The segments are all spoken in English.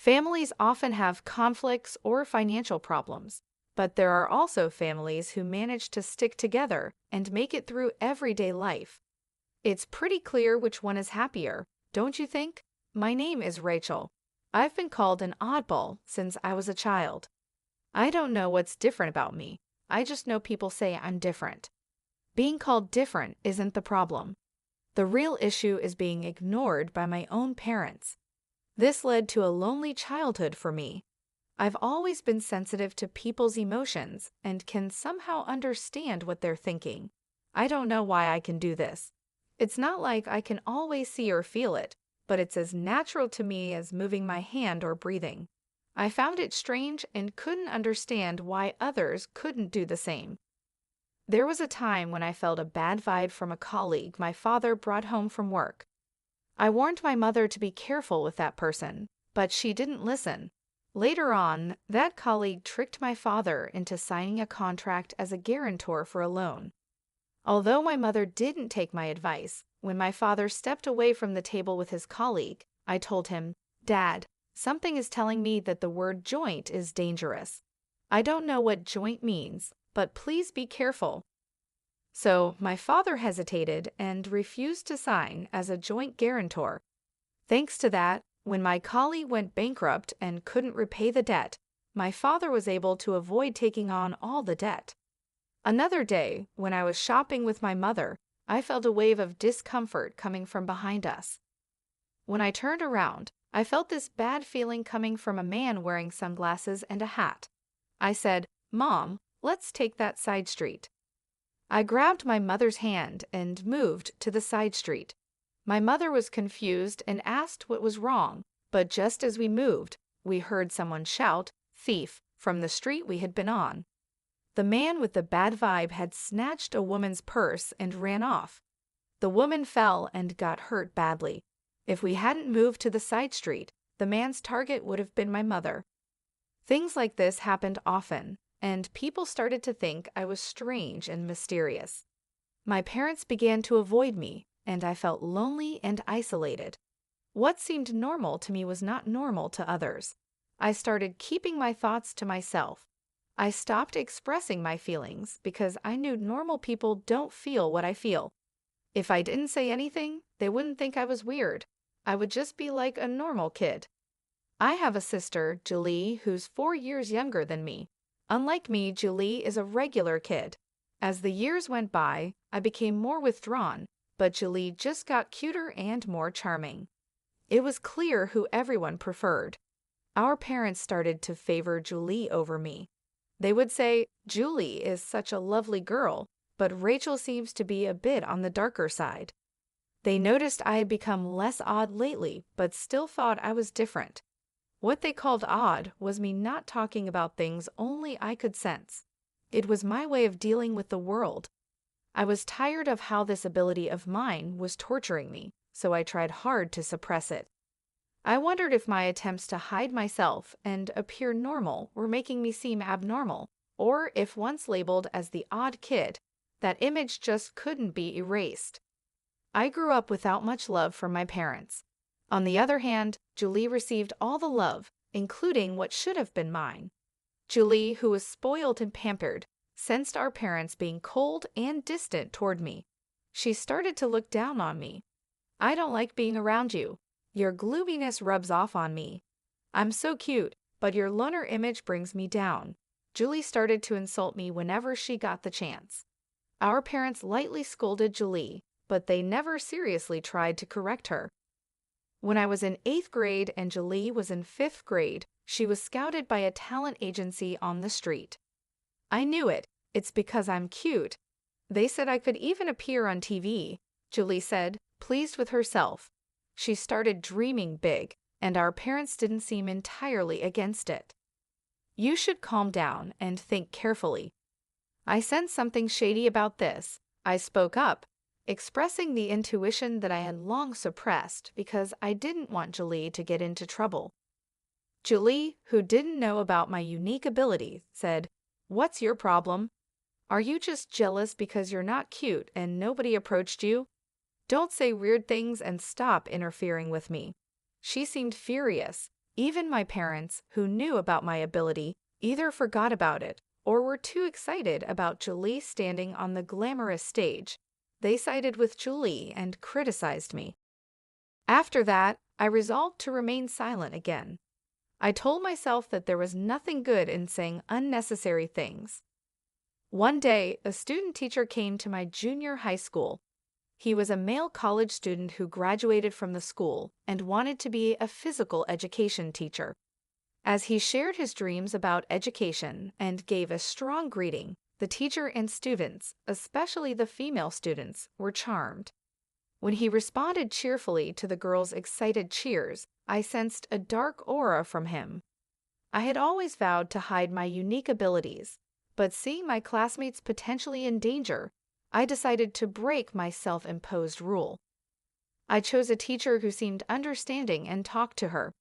Families often have conflicts or financial problems, but there are also families who manage to stick together and make it through everyday life. It's pretty clear which one is happier, don't you think? My name is Rachel. I've been called an oddball since I was a child. I don't know what's different about me. I just know people say I'm different. Being called different isn't the problem. The real issue is being ignored by my own parents. This led to a lonely childhood for me. I've always been sensitive to people's emotions and can somehow understand what they're thinking. I don't know why I can do this. It's not like I can always see or feel it, but it's as natural to me as moving my hand or breathing. I found it strange and couldn't understand why others couldn't do the same. There was a time when I felt a bad vibe from a colleague my father brought home from work. I warned my mother to be careful with that person, but she didn't listen. Later on, that colleague tricked my father into signing a contract as a guarantor for a loan. Although my mother didn't take my advice, when my father stepped away from the table with his colleague, I told him, "Dad, something is telling me that the word joint is dangerous. I don't know what joint means, but please be careful." So my father hesitated and refused to sign as a joint guarantor. Thanks to that, when my colleague went bankrupt and couldn't repay the debt, my father was able to avoid taking on all the debt. Another day, when I was shopping with my mother, I felt a wave of discomfort coming from behind us. When I turned around, I felt this bad feeling coming from a man wearing sunglasses and a hat. I said, "Mom, let's take that side street." I grabbed my mother's hand and moved to the side street. My mother was confused and asked what was wrong, but just as we moved, we heard someone shout, "Thief," from the street we had been on. The man with the bad vibe had snatched a woman's purse and ran off. The woman fell and got hurt badly. If we hadn't moved to the side street, the man's target would have been my mother. Things like this happened often, and people started to think I was strange and mysterious. My parents began to avoid me, and I felt lonely and isolated. What seemed normal to me was not normal to others. I started keeping my thoughts to myself. I stopped expressing my feelings because I knew normal people don't feel what I feel. If I didn't say anything, they wouldn't think I was weird. I would just be like a normal kid. I have a sister, Julie, who's 4 years younger than me. Unlike me, Julie is a regular kid. As the years went by, I became more withdrawn, but Julie just got cuter and more charming. It was clear who everyone preferred. Our parents started to favor Julie over me. They would say, "Julie is such a lovely girl, but Rachel seems to be a bit on the darker side." They noticed I had become less odd lately, but still thought I was different. What they called odd was me not talking about things only I could sense. It was my way of dealing with the world. I was tired of how this ability of mine was torturing me, so I tried hard to suppress it. I wondered if my attempts to hide myself and appear normal were making me seem abnormal, or if once labeled as the odd kid, that image just couldn't be erased. I grew up without much love from my parents. On the other hand, Julie received all the love, including what should have been mine. Julie, who was spoiled and pampered, sensed our parents being cold and distant toward me. She started to look down on me. "I don't like being around you. Your gloominess rubs off on me. I'm so cute, but your loner image brings me down." Julie started to insult me whenever she got the chance. Our parents lightly scolded Julie, but they never seriously tried to correct her. When I was in 8th grade and Julie was in 5th grade, she was scouted by a talent agency on the street. I knew it. It's because I'm cute. They said I could even appear on TV, Julie said, pleased with herself. She started dreaming big, and our parents didn't seem entirely against it. "You should calm down and think carefully." I sensed something shady about this. I spoke up, expressing the intuition that I had long suppressed because I didn't want Julie to get into trouble. Julie, who didn't know about my unique ability, said, "What's your problem? Are you just jealous because you're not cute and nobody approached you? Don't say weird things and stop interfering with me." She seemed furious, Even my parents, who knew about my ability, either forgot about it or were too excited about Julie standing on the glamorous stage. They sided with Julie and criticized me. After that, I resolved to remain silent again. I told myself that there was nothing good in saying unnecessary things. One day, a student teacher came to my junior high school. He was a male college student who graduated from the school and wanted to be a physical education teacher. As he shared his dreams about education and gave a strong greeting, the teacher and students, especially the female students, were charmed. When he responded cheerfully to the girls' excited cheers, I sensed a dark aura from him. I had always vowed to hide my unique abilities, but seeing my classmates potentially in danger, I decided to break my self-imposed rule. I chose a teacher who seemed understanding and talked to her.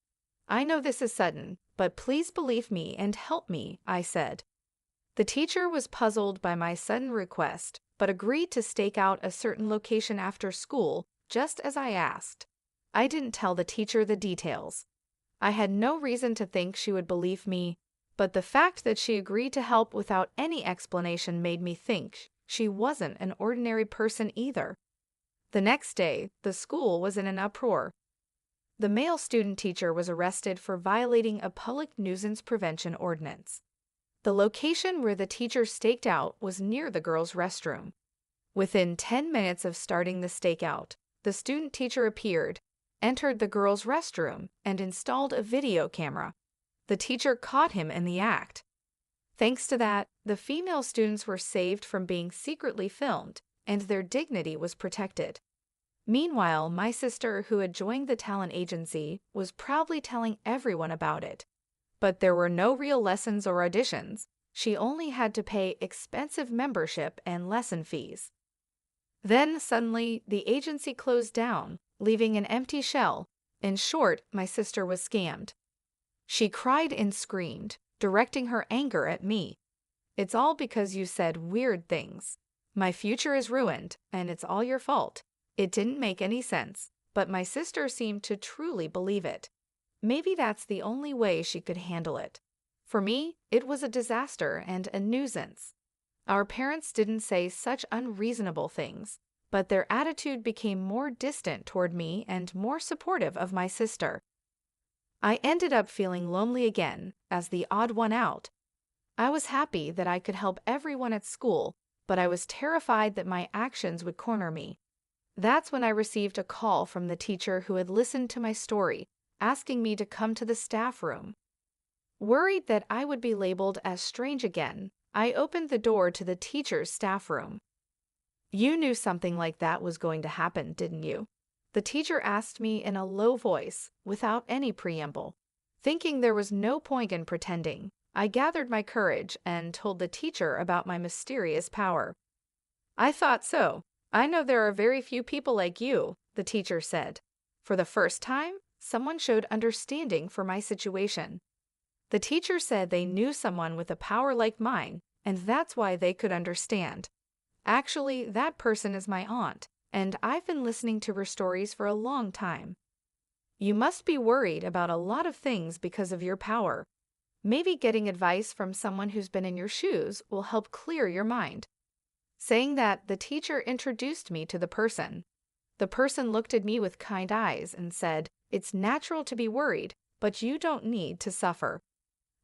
"I know this is sudden, but please believe me and help me," I said. The teacher was puzzled by my sudden request, but agreed to stake out a certain location after school, just as I asked. I didn't tell the teacher the details. I had no reason to think she would believe me, but the fact that she agreed to help without any explanation made me think she wasn't an ordinary person either. The next day, the school was in an uproar. The male student teacher was arrested for violating a public nuisance prevention ordinance. The location where the teacher staked out was near the girls' restroom. Within 10 minutes of starting the stakeout, the student teacher appeared, entered the girls' restroom, and installed a video camera. The teacher caught him in the act. Thanks to that, the female students were saved from being secretly filmed, and their dignity was protected. Meanwhile, my sister, who had joined the talent agency, was proudly telling everyone about it. But there were no real lessons or auditions. She only had to pay expensive membership and lesson fees. Then, suddenly, the agency closed down, leaving an empty shell. In short, my sister was scammed. She cried and screamed, directing her anger at me. "It's all because you said weird things. My future is ruined, and it's all your fault." It didn't make any sense, but my sister seemed to truly believe it. Maybe that's the only way she could handle it. For me, it was a disaster and a nuisance. Our parents didn't say such unreasonable things, but their attitude became more distant toward me and more supportive of my sister. I ended up feeling lonely again, as the odd one out. I was happy that I could help everyone at school, but I was terrified that my actions would corner me. That's when I received a call from the teacher who had listened to my story, asking me to come to the staff room. Worried that I would be labeled as strange again, I opened the door to the teacher's staff room. "You knew something like that was going to happen, didn't you?" The teacher asked me in a low voice, without any preamble. Thinking there was no point in pretending, I gathered my courage and told the teacher about my mysterious power. "I thought so. I know there are very few people like you," the teacher said. For the first time, someone showed understanding for my situation. The teacher said they knew someone with a power like mine, and that's why they could understand. Actually, that person is my aunt, and I've been listening to her stories for a long time. "You must be worried about a lot of things because of your power. Maybe getting advice from someone who's been in your shoes will help clear your mind." Saying that, the teacher introduced me to the person. The person looked at me with kind eyes and said, "It's natural to be worried, but you don't need to suffer."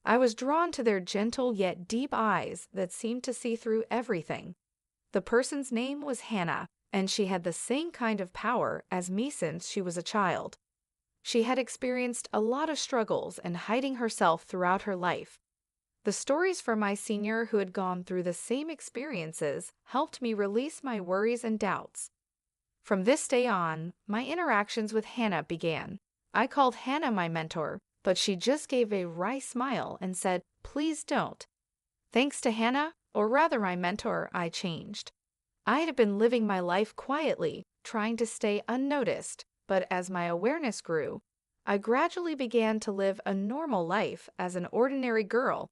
I was drawn to their gentle yet deep eyes that seemed to see through everything. The person's name was Hannah, and she had the same kind of power as me since she was a child. She had experienced a lot of struggles and hiding herself throughout her life. The stories from my senior who had gone through the same experiences helped me release my worries and doubts. From this day on, my interactions with Hannah began. I called Hannah my mentor, but she just gave a wry smile and said, "Please don't." Thanks to Hannah, or rather my mentor, I changed. I had been living my life quietly, trying to stay unnoticed, but as my awareness grew, I gradually began to live a normal life as an ordinary girl.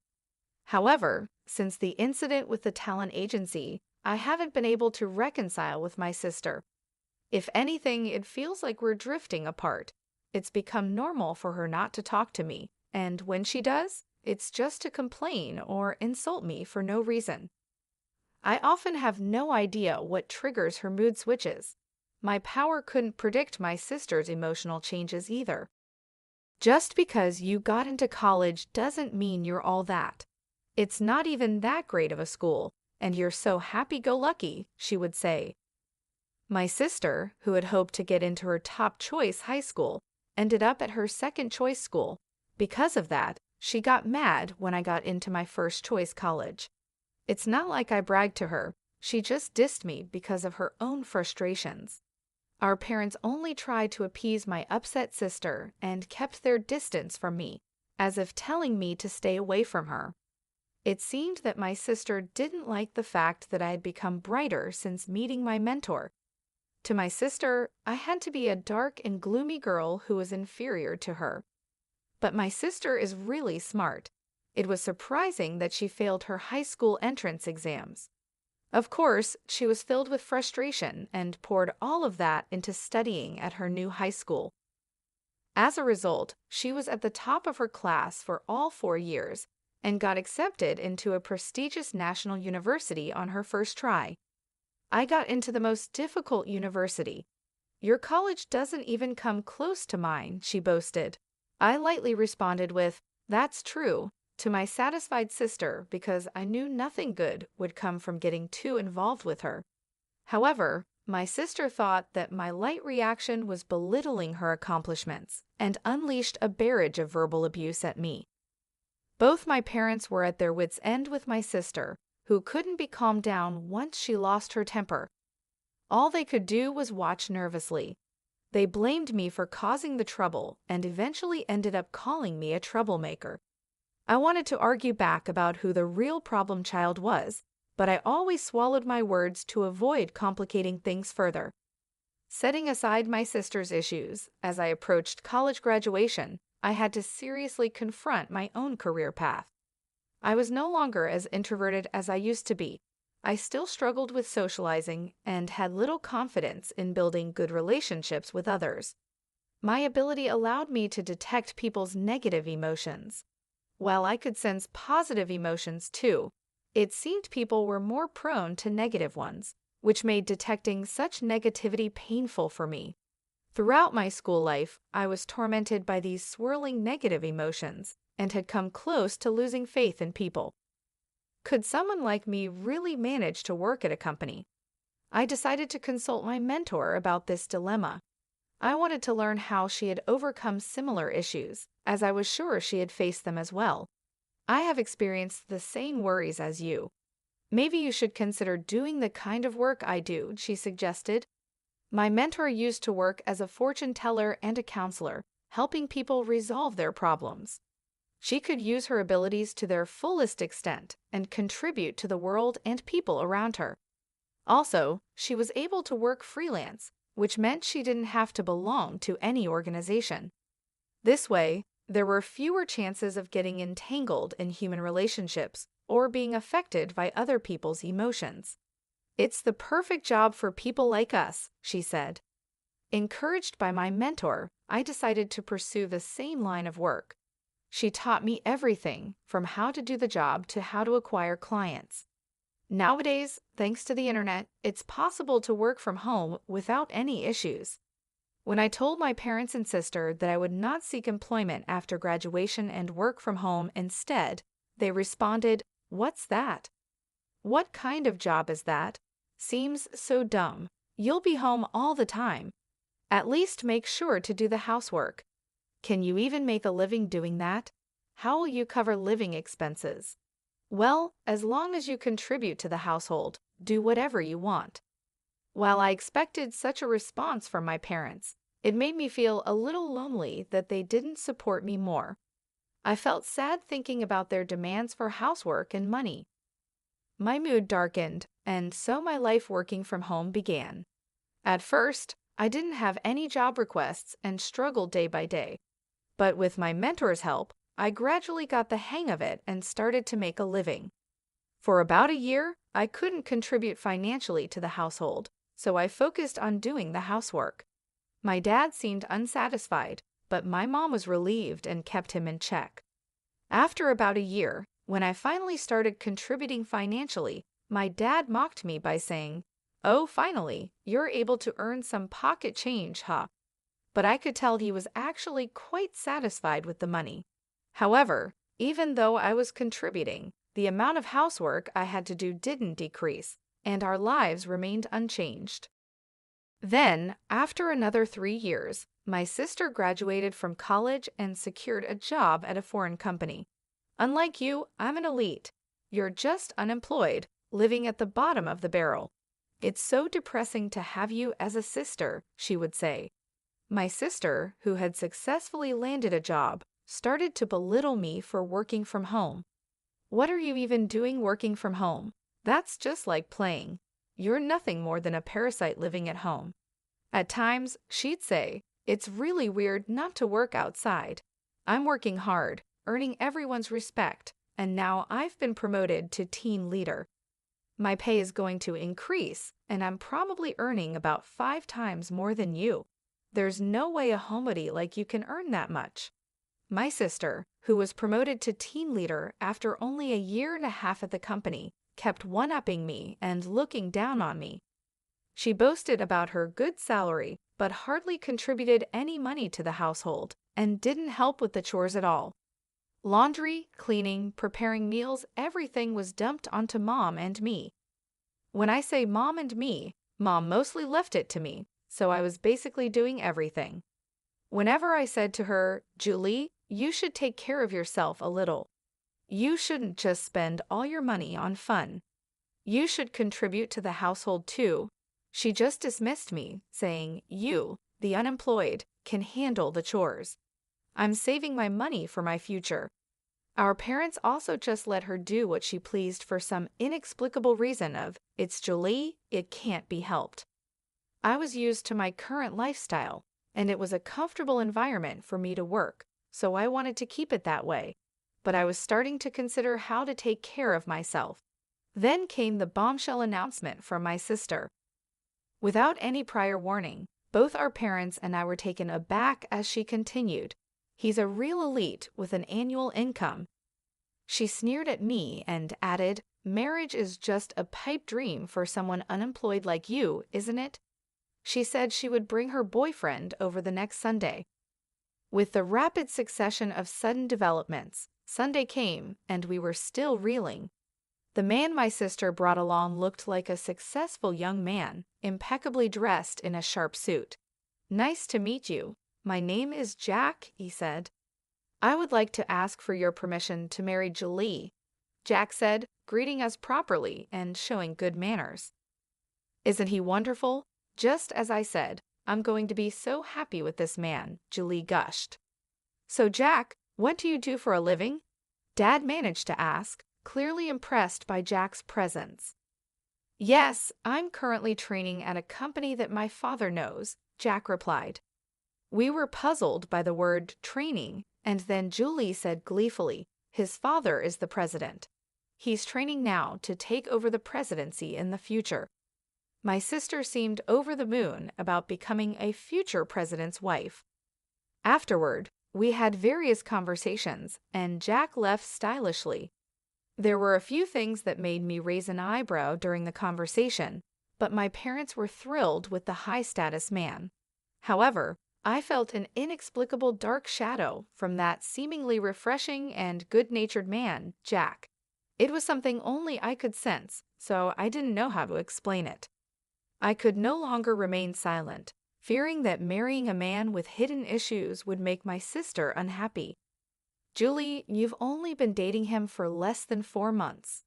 However, since the incident with the talent agency, I haven't been able to reconcile with my sister. If anything, it feels like we're drifting apart. it's become normal for her not to talk to me, and when she does, it's just to complain or insult me for no reason. I often have no idea what triggers her mood switches. My power couldn't predict my sister's emotional changes either. Just because you got into college doesn't mean you're all that. It's not even that great of a school, and you're so happy-go-lucky, she would say. My sister, who had hoped to get into her top choice high school, ended up at her second choice school. Because of that, she got mad when I got into my first choice college. It's not like I bragged to her, she just dissed me because of her own frustrations. Our parents only tried to appease my upset sister and kept their distance from me, as if telling me to stay away from her. It seemed that my sister didn't like the fact that I had become brighter since meeting my mentor. To my sister, I had to be a dark and gloomy girl who was inferior to her. But my sister is really smart. It was surprising that she failed her high school entrance exams. Of course, she was filled with frustration and poured all of that into studying at her new high school. As a result, she was at the top of her class for all 4 years and got accepted into a prestigious national university on her first try. I got into the most difficult university. Your college doesn't even come close to mine, she boasted. I lightly responded with, "That's true," to my satisfied sister because I knew nothing good would come from getting too involved with her. However, my sister thought that my light reaction was belittling her accomplishments and unleashed a barrage of verbal abuse at me. Both my parents were at their wits' end with my sister, who couldn't be calmed down once she lost her temper. All they could do was watch nervously. They blamed me for causing the trouble and eventually ended up calling me a troublemaker. I wanted to argue back about who the real problem child was, but I always swallowed my words to avoid complicating things further. Setting aside my sister's issues, as I approached college graduation, I had to seriously confront my own career path. I was no longer as introverted as I used to be. I still struggled with socializing and had little confidence in building good relationships with others. My ability allowed me to detect people's negative emotions. While I could sense positive emotions too, it seemed people were more prone to negative ones, which made detecting such negativity painful for me. Throughout my school life, I was tormented by these swirling negative emotions and had come close to losing faith in people. Could someone like me really manage to work at a company? I decided to consult my mentor about this dilemma. I wanted to learn how she had overcome similar issues, as I was sure she had faced them as well. I have experienced the same worries as you. Maybe you should consider doing the kind of work I do, she suggested. My mentor used to work as a fortune teller and a counselor, helping people resolve their problems. She could use her abilities to their fullest extent and contribute to the world and people around her. Also, she was able to work freelance, which meant she didn't have to belong to any organization. This way, there were fewer chances of getting entangled in human relationships or being affected by other people's emotions. "It's the perfect job for people like us," she said. Encouraged by my mentor, I decided to pursue the same line of work. She taught me everything from how to do the job to how to acquire clients. Nowadays, thanks to the internet, it's possible to work from home without any issues. When I told my parents and sister that I would not seek employment after graduation and work from home instead, they responded, "What's that? What kind of job is that? Seems so dumb. You'll be home all the time. At least make sure to do the housework. Can you even make a living doing that? How will you cover living expenses? Well, as long as you contribute to the household, do whatever you want." While I expected such a response from my parents, it made me feel a little lonely that they didn't support me more. I felt sad thinking about their demands for housework and money. My mood darkened, and so my life working from home began. At first, I didn't have any job requests and struggled day by day. But with my mentor's help, I gradually got the hang of it and started to make a living. For about a year, I couldn't contribute financially to the household, so I focused on doing the housework. My dad seemed unsatisfied, but my mom was relieved and kept him in check. After about a year, when I finally started contributing financially, my dad mocked me by saying, "Oh, finally, you're able to earn some pocket change, huh?" But I could tell he was actually quite satisfied with the money. However, even though I was contributing, the amount of housework I had to do didn't decrease, and our lives remained unchanged. Then, after another 3 years, my sister graduated from college and secured a job at a foreign company. Unlike you, I'm an elite. You're just unemployed, living at the bottom of the barrel. It's so depressing to have you as a sister, she would say. My sister, who had successfully landed a job, started to belittle me for working from home. "What are you even doing working from home? That's just like playing. You're nothing more than a parasite living at home." At times, she'd say, "It's really weird not to work outside. I'm working hard, earning everyone's respect, and now I've been promoted to team leader. My pay is going to increase, and I'm probably earning about 5 times more than you. There's no way a homebody like you can earn that much." My sister, who was promoted to team leader after only a year and a half at the company, kept one-upping me and looking down on me. She boasted about her good salary, but hardly contributed any money to the household and didn't help with the chores at all. Laundry, cleaning, preparing meals, everything was dumped onto Mom and me. When I say Mom and me, Mom mostly left it to me, so I was basically doing everything. Whenever I said to her, "Julie, you should take care of yourself a little. You shouldn't just spend all your money on fun. You should contribute to the household too," she just dismissed me, saying, "You, the unemployed, can handle the chores. I'm saving my money for my future." Our parents also just let her do what she pleased for some inexplicable reason of, "It's Julie, it can't be helped." I was used to my current lifestyle, and it was a comfortable environment for me to work, so I wanted to keep it that way. But I was starting to consider how to take care of myself. Then came the bombshell announcement from my sister. Without any prior warning, both our parents and I were taken aback as she continued, "He's a real elite with an annual income." She sneered at me and added, "Marriage is just a pipe dream for someone unemployed like you, isn't it?" She said she would bring her boyfriend over the next Sunday. With the rapid succession of sudden developments, Sunday came and we were still reeling. The man my sister brought along looked like a successful young man, impeccably dressed in a sharp suit. "Nice to meet you. My name is Jack," he said. "I would like to ask for your permission to marry Julie," Jack said, greeting us properly and showing good manners. "Isn't he wonderful? Just as I said, I'm going to be so happy with this man," Julie gushed. "So Jack, what do you do for a living?" Dad managed to ask, clearly impressed by Jack's presence. "Yes, I'm currently training at a company that my father knows," Jack replied. We were puzzled by the word training, and then Julie said gleefully, "His father is the president. He's training now to take over the presidency in the future." My sister seemed over the moon about becoming a future president's wife. Afterward, we had various conversations, and Jack left stylishly. There were a few things that made me raise an eyebrow during the conversation, but my parents were thrilled with the high-status man. However, I felt an inexplicable dark shadow from that seemingly refreshing and good-natured man, Jack. It was something only I could sense, so I didn't know how to explain it. I could no longer remain silent, fearing that marrying a man with hidden issues would make my sister unhappy. "Julie, you've only been dating him for less than 4 months.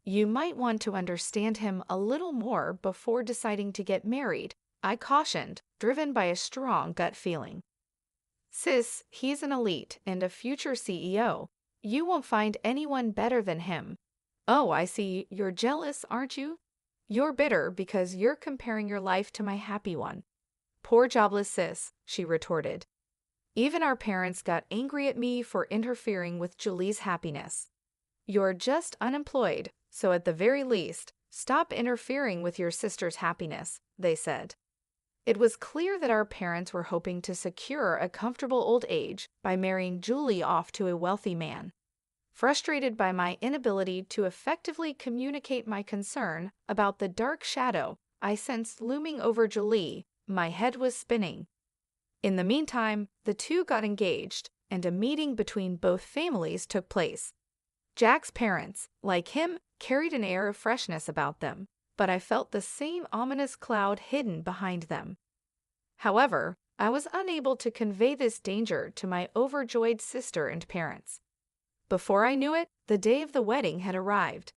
You might want to understand him a little more before deciding to get married," I cautioned, driven by a strong gut feeling. "Sis, he's an elite and a future CEO. You won't find anyone better than him." "Oh, I see. You're jealous, aren't you? You're bitter because you're comparing your life to my happy one." "Poor jobless sis," she retorted. Even our parents got angry at me for interfering with Julie's happiness. "You're just unemployed, so at the very least, stop interfering with your sister's happiness," they said. It was clear that our parents were hoping to secure a comfortable old age by marrying Julie off to a wealthy man. Frustrated by my inability to effectively communicate my concern about the dark shadow I sensed looming over Julie, my head was spinning. In the meantime, the two got engaged, and a meeting between both families took place. Jack's parents, like him, carried an air of freshness about them, but I felt the same ominous cloud hidden behind them. However, I was unable to convey this danger to my overjoyed sister and parents. Before I knew it, the day of the wedding had arrived.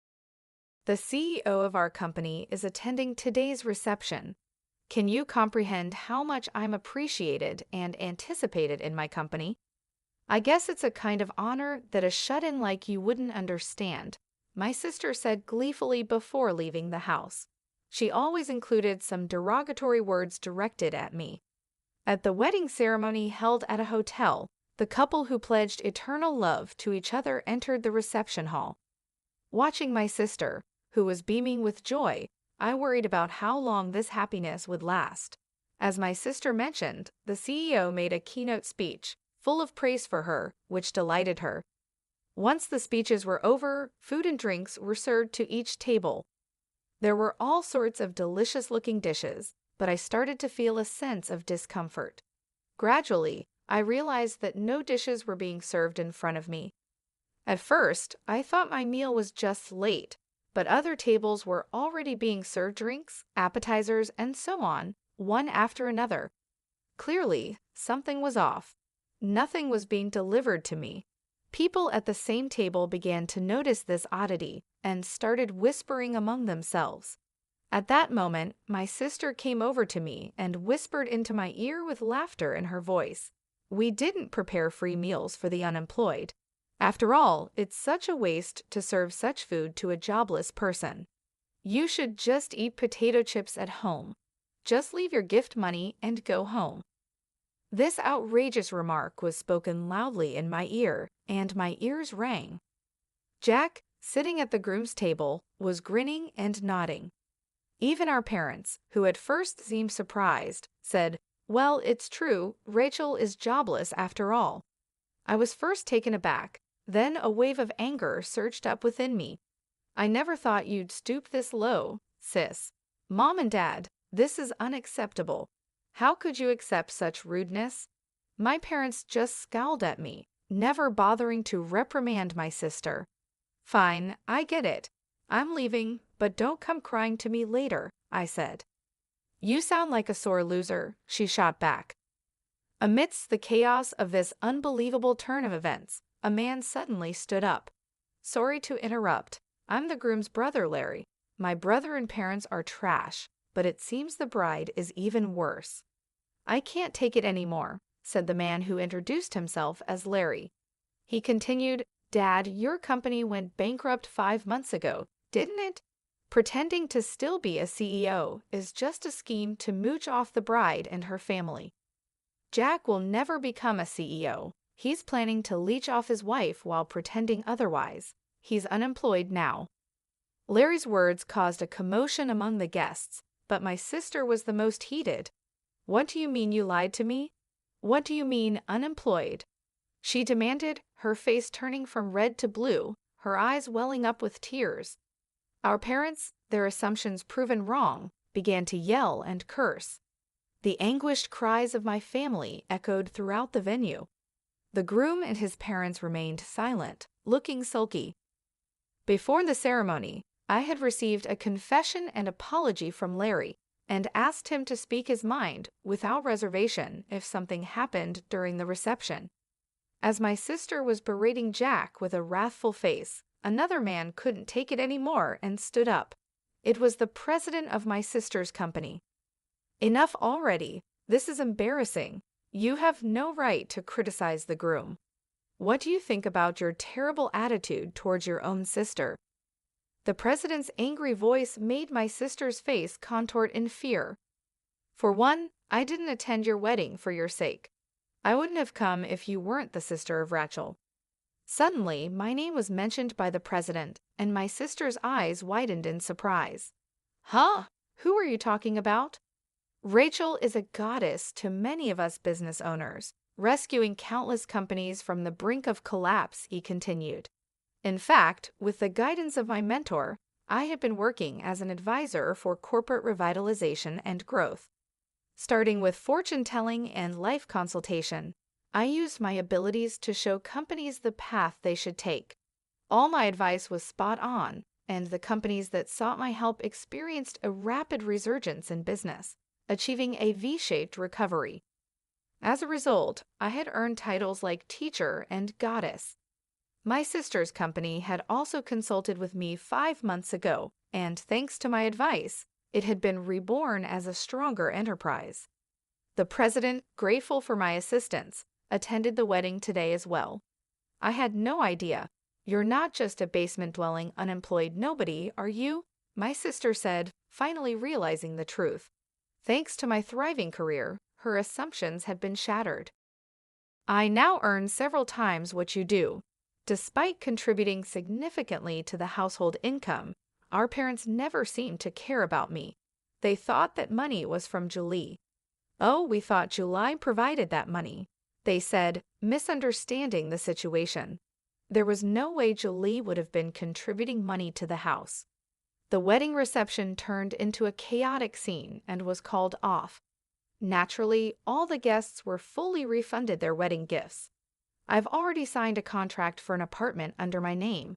The CEO of our company is attending today's reception. Can you comprehend how much I'm appreciated and anticipated in my company? I guess it's a kind of honor that a shut-in like you wouldn't understand, my sister said gleefully before leaving the house. She always included some derogatory words directed at me. At the wedding ceremony held at a hotel, the couple who pledged eternal love to each other entered the reception hall. Watching my sister, who was beaming with joy, I worried about how long this happiness would last. As my sister mentioned, the CEO made a keynote speech, full of praise for her, which delighted her. Once the speeches were over, food and drinks were served to each table. There were all sorts of delicious-looking dishes, but I started to feel a sense of discomfort. Gradually, I realized that no dishes were being served in front of me. At first, I thought my meal was just late, but other tables were already being served drinks, appetizers, and so on, one after another. Clearly, something was off. Nothing was being delivered to me. People at the same table began to notice this oddity and started whispering among themselves. At that moment, my sister came over to me and whispered into my ear with laughter in her voice. We didn't prepare free meals for the unemployed. After all, it's such a waste to serve such food to a jobless person. You should just eat potato chips at home. Just leave your gift money and go home. This outrageous remark was spoken loudly in my ear, and my ears rang. Jack, sitting at the groom's table, was grinning and nodding. Even our parents, who at first seemed surprised, said, "Well, it's true, Rachel is jobless after all." I was first taken aback, then a wave of anger surged up within me. I never thought you'd stoop this low, sis. Mom and Dad, this is unacceptable. How could you accept such rudeness? My parents just scowled at me, never bothering to reprimand my sister. Fine, I get it. I'm leaving, but don't come crying to me later, I said. You sound like a sore loser, she shot back. Amidst the chaos of this unbelievable turn of events, a man suddenly stood up. Sorry to interrupt. I'm the groom's brother, Larry. My brother and parents are trash, but it seems the bride is even worse. I can't take it anymore, said the man who introduced himself as Larry. He continued, Dad, your company went bankrupt 5 months ago, didn't it? Pretending to still be a CEO is just a scheme to mooch off the bride and her family. Jack will never become a CEO. He's planning to leech off his wife while pretending otherwise. He's unemployed now. Larry's words caused a commotion among the guests, but my sister was the most heated. What do you mean you lied to me? What do you mean unemployed? She demanded, her face turning from red to blue, her eyes welling up with tears. Our parents, their assumptions proven wrong, began to yell and curse. The anguished cries of my family echoed throughout the venue. The groom and his parents remained silent, looking sulky. Before the ceremony, I had received a confession and apology from Larry and asked him to speak his mind without reservation if something happened during the reception. As my sister was berating Jack with a wrathful face, another man couldn't take it anymore and stood up. It was the president of my sister's company. Enough already. This is embarrassing. You have no right to criticize the groom. What do you think about your terrible attitude towards your own sister? The president's angry voice made my sister's face contort in fear. For one, I didn't attend your wedding for your sake. I wouldn't have come if you weren't the sister of Rachel. Suddenly, my name was mentioned by the president, and my sister's eyes widened in surprise. Huh? Who are you talking about? Rachel is a goddess to many of us business owners, rescuing countless companies from the brink of collapse, he continued. In fact, with the guidance of my mentor, I have been working as an advisor for corporate revitalization and growth. Starting with fortune telling and life consultation, I used my abilities to show companies the path they should take. All my advice was spot on, and the companies that sought my help experienced a rapid resurgence in business, achieving a V-shaped recovery. As a result, I had earned titles like teacher and goddess. My sister's company had also consulted with me 5 months ago, and thanks to my advice, it had been reborn as a stronger enterprise. The president, grateful for my assistance, attended the wedding today as well. I had no idea. You're not just a basement-dwelling, unemployed nobody, are you? My sister said, finally realizing the truth. Thanks to my thriving career, her assumptions had been shattered. I now earn several times what you do. Despite contributing significantly to the household income, our parents never seemed to care about me. They thought that money was from Julie. Oh, we thought July provided that money, they said, misunderstanding the situation. There was no way Julie would have been contributing money to the house. The wedding reception turned into a chaotic scene and was called off. Naturally, all the guests were fully refunded their wedding gifts. I've already signed a contract for an apartment under my name.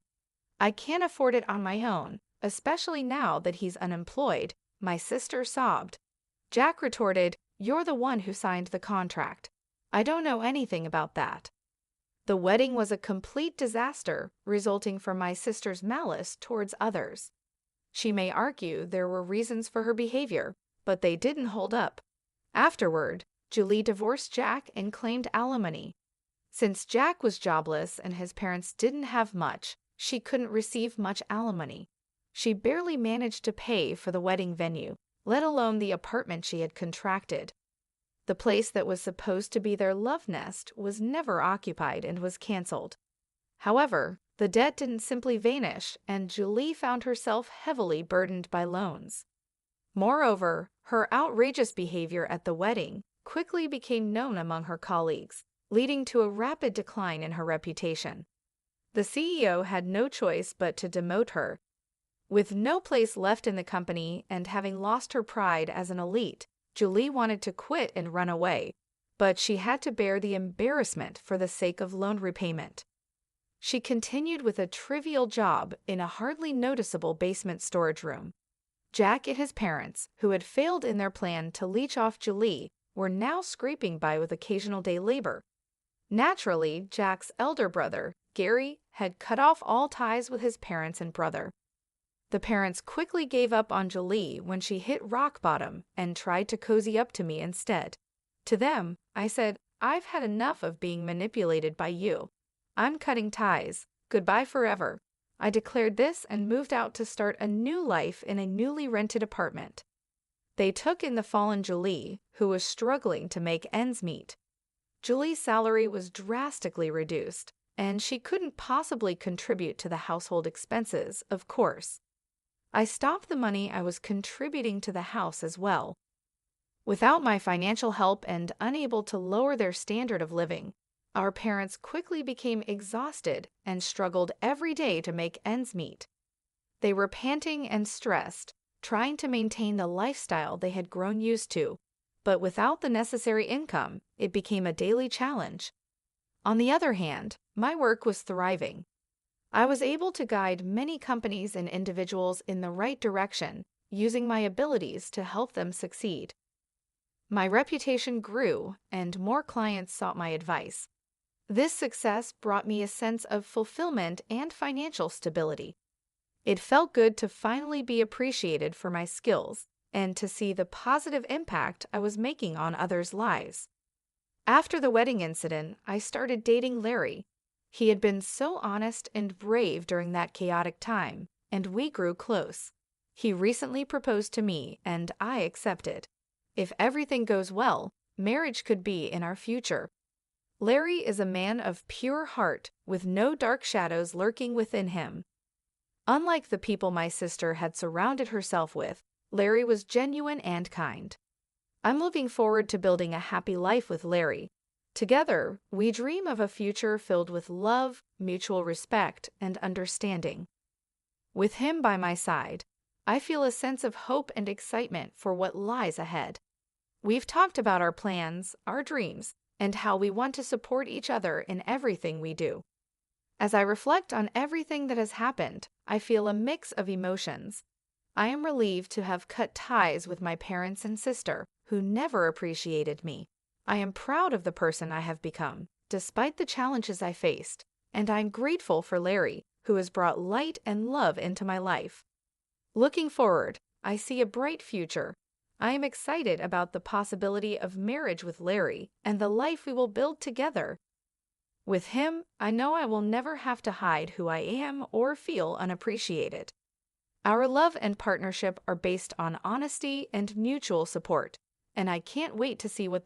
I can't afford it on my own, especially now that he's unemployed, my sister sobbed. Jack retorted, "You're the one who signed the contract. I don't know anything about that." The wedding was a complete disaster, resulting from my sister's malice towards others. She may argue there were reasons for her behavior, but they didn't hold up. Afterward, Julie divorced Jack and claimed alimony. Since Jack was jobless and his parents didn't have much, she couldn't receive much alimony. She barely managed to pay for the wedding venue, let alone the apartment she had contracted. The place that was supposed to be their love nest was never occupied and was canceled. However, the debt didn't simply vanish, and Julie found herself heavily burdened by loans. Moreover, her outrageous behavior at the wedding quickly became known among her colleagues, leading to a rapid decline in her reputation. The CEO had no choice but to demote her. With no place left in the company and having lost her pride as an elite, Julie wanted to quit and run away, but she had to bear the embarrassment for the sake of loan repayment. She continued with a trivial job in a hardly noticeable basement storage room. Jack and his parents, who had failed in their plan to leech off Julie, were now scraping by with occasional day labor. Naturally, Jack's elder brother, Gary, had cut off all ties with his parents and brother. The parents quickly gave up on Julie when she hit rock bottom and tried to cozy up to me instead. To them, I said, "I've had enough of being manipulated by you. I'm cutting ties. Goodbye forever." I declared this and moved out to start a new life in a newly rented apartment. They took in the fallen Julie, who was struggling to make ends meet. Julie's salary was drastically reduced, and she couldn't possibly contribute to the household expenses, of course. I stopped the money I was contributing to the house as well. Without my financial help and unable to lower their standard of living, our parents quickly became exhausted and struggled every day to make ends meet. They were panting and stressed, trying to maintain the lifestyle they had grown used to, but without the necessary income, it became a daily challenge. On the other hand, my work was thriving. I was able to guide many companies and individuals in the right direction, using my abilities to help them succeed. My reputation grew, and more clients sought my advice. This success brought me a sense of fulfillment and financial stability. It felt good to finally be appreciated for my skills and to see the positive impact I was making on others' lives. After the wedding incident, I started dating Larry. He had been so honest and brave during that chaotic time, and we grew close. He recently proposed to me, and I accepted. If everything goes well, marriage could be in our future. Larry is a man of pure heart, with no dark shadows lurking within him. Unlike the people my sister had surrounded herself with, Larry was genuine and kind. I'm looking forward to building a happy life with Larry. Together, we dream of a future filled with love, mutual respect, and understanding. With him by my side, I feel a sense of hope and excitement for what lies ahead. We've talked about our plans, our dreams, and how we want to support each other in everything we do. As I reflect on everything that has happened, I feel a mix of emotions. I am relieved to have cut ties with my parents and sister, who never appreciated me. I am proud of the person I have become, despite the challenges I faced, and I'm grateful for Larry, who has brought light and love into my life. Looking forward, I see a bright future. I am excited about the possibility of marriage with Larry and the life we will build together. With him, I know I will never have to hide who I am or feel unappreciated. Our love and partnership are based on honesty and mutual support, and I can't wait to see what